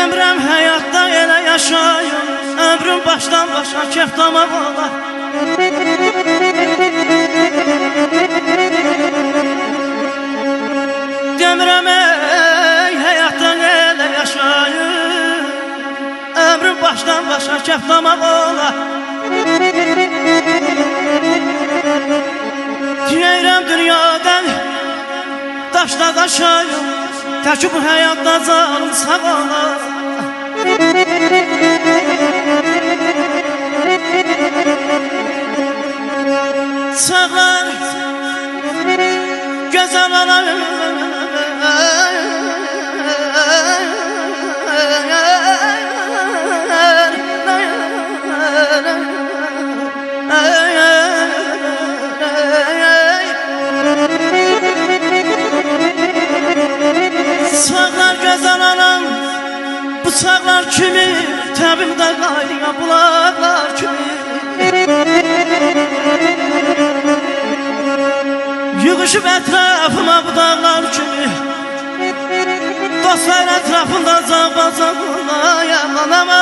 Demirəm həyatda elə yaşayım, ömrüm başdan başa keftamaq olar. Demirəm həyatda elə yaşayım, ömrüm başdan başa keftamaq olar. Deyirəm dünyadan daşla daşayım, tək bu həyatda canım sağ olar. Çağlar gözəl olayım, çağlar gözəl olam, bıçaqlar kimi təbimdə qaynayan bulaqlar kimi. Yığışıb ətrafıma bu dağlar kimi, dostlar ətrafında cağ-bacağına yalanama.